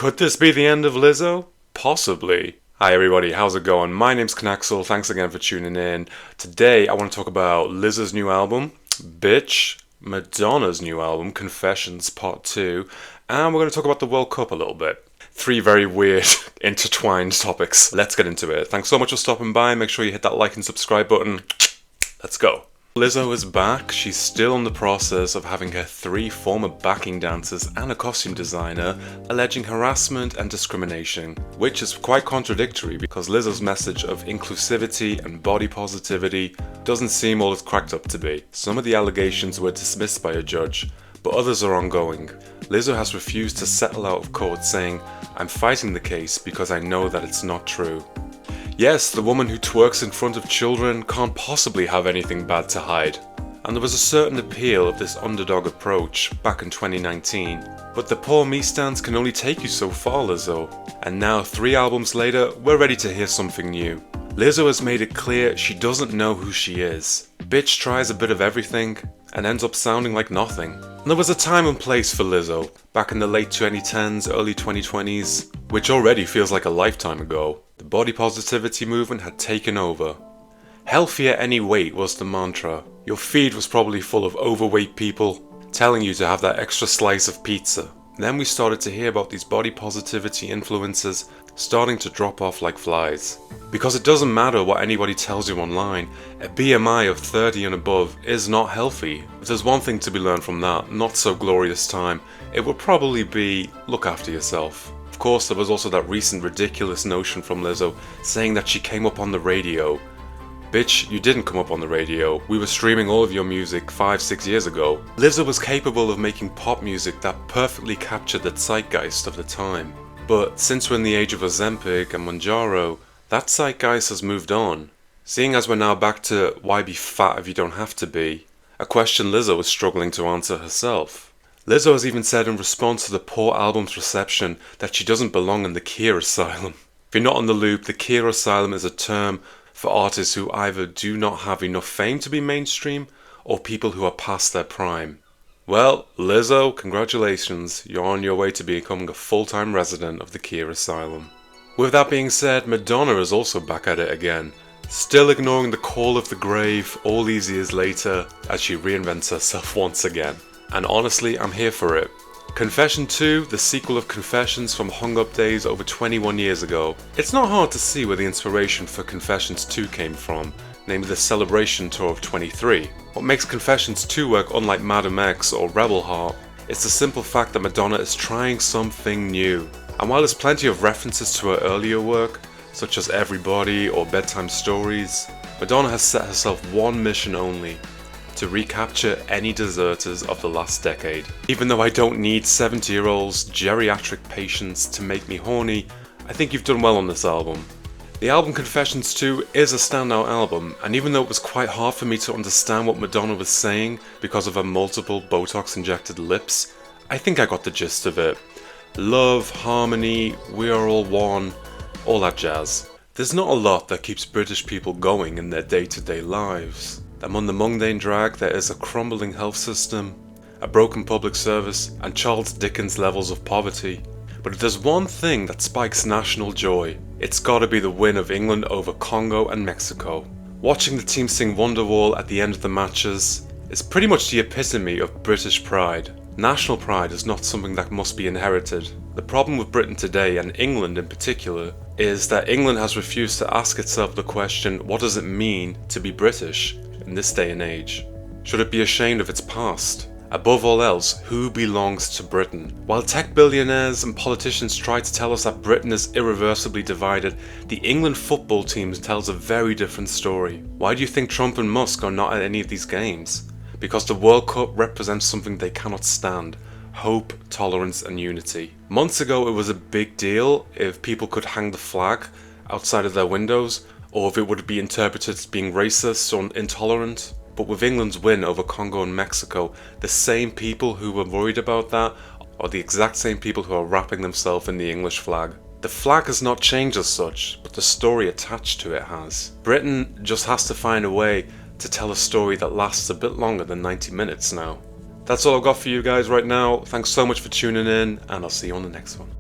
Could this be the end of Lizzo? Possibly. Hi everybody, how's it going? My name's Knaxel, thanks again for tuning in. Today I want to talk about Lizzo's new album, Bitch, Madonna's new album, Confessions Part 2, and we're going to talk about the World Cup a little bit. Three very weird, intertwined topics. Let's get into it. Thanks so much for stopping by. Make sure you hit that like and subscribe button. Let's go. Lizzo is back. She's still in the process of having her 3 former backing dancers and a costume designer alleging harassment and discrimination, which is quite contradictory because Lizzo's message of inclusivity and body positivity doesn't seem all it's cracked up to be. Some of the allegations were dismissed by a judge, but others are ongoing. Lizzo has refused to settle out of court, saying, "I'm fighting the case because I know that it's not true." Yes, the woman who twerks in front of children can't possibly have anything bad to hide. And there was a certain appeal of this underdog approach back in 2019. But the poor me stance can only take you so far, Lizzo. And now, 3 albums later, we're ready to hear something new. Lizzo has made it clear she doesn't know who she is. Bitch tries a bit of everything and ends up sounding like nothing. And there was a time and place for Lizzo, back in the late 2010s, early 2020s, which already feels like a lifetime ago. The body positivity movement had taken over. Healthier any weight was the mantra. Your feed was probably full of overweight people telling you to have that extra slice of pizza. Then we started to hear about these body positivity influencers starting to drop off like flies. Because it doesn't matter what anybody tells you online, a BMI of 30 and above is not healthy. If there's one thing to be learned from that not so glorious time, it would probably be look after yourself. Of course, there was also that recent ridiculous notion from Lizzo saying that she came up on the radio. Bitch, you didn't come up on the radio. We were streaming all of your music 5-6 years ago. Lizzo was capable of making pop music that perfectly captured the zeitgeist of the time. But since we're in the age of Ozempic and Mounjaro, that zeitgeist has moved on. Seeing as we're now back to why be fat if you don't have to be, a question Lizzo is struggling to answer herself. Lizzo has even said in response to the poor album's reception that she doesn't belong in the Keir Asylum. If you're not on the loop, the Keir Asylum is a term for artists who either do not have enough fame to be mainstream or people who are past their prime. Well, Lizzo, congratulations, you're on your way to becoming a full-time resident of the Keir Asylum. With that being said, Madonna is also back at it again, still ignoring the call of the grave all these years later as she reinvents herself once again. And honestly, I'm here for it. Confession 2, the sequel of Confessions from Hung Up Days over 21 years ago. It's not hard to see where the inspiration for Confessions 2 came from, namely the Celebration Tour of 23. What makes Confessions 2 work unlike Madam X or Rebel Heart is the simple fact that Madonna is trying something new. And while there's plenty of references to her earlier work, such as Everybody or Bedtime Stories, Madonna has set herself one mission only: to recapture any deserters of the last decade. Even though I don't need 70-year-olds geriatric patients to make me horny, I think you've done well on this album. The album Confessions 2 is a standout album, and even though it was quite hard for me to understand what Madonna was saying because of her multiple Botox injected lips, I think I got the gist of it. Love, harmony, we are all one, all that jazz. There's not a lot that keeps British people going in their day-to-day lives. Among the mundane drag there is a crumbling health system, a broken public service, and Charles Dickens levels of poverty. But if there's one thing that spikes national joy, it's gotta be the win of England over Congo and Mexico. Watching the team sing Wonderwall at the end of the matches is pretty much the epitome of British pride. National pride is not something that must be inherited. The problem with Britain today, and England in particular, is that England has refused to ask itself the question, what does it mean to be British in this day and age? Should it be ashamed of its past? Above all else, who belongs to Britain? While tech billionaires and politicians try to tell us that Britain is irreversibly divided, the England football team tells a very different story. Why do you think Trump and Musk are not at any of these games? Because the World Cup represents something they cannot stand: hope, tolerance and unity. Months ago it was a big deal if people could hang the flag outside of their windows, or if it would be interpreted as being racist or intolerant. But with England's win over Congo and Mexico, the same people who were worried about that are the exact same people who are wrapping themselves in the English flag. The flag has not changed as such, but the story attached to it has. Britain just has to find a way to tell a story that lasts a bit longer than 90 minutes now. That's all I've got for you guys right now. Thanks so much for tuning in, and I'll see you on the next one.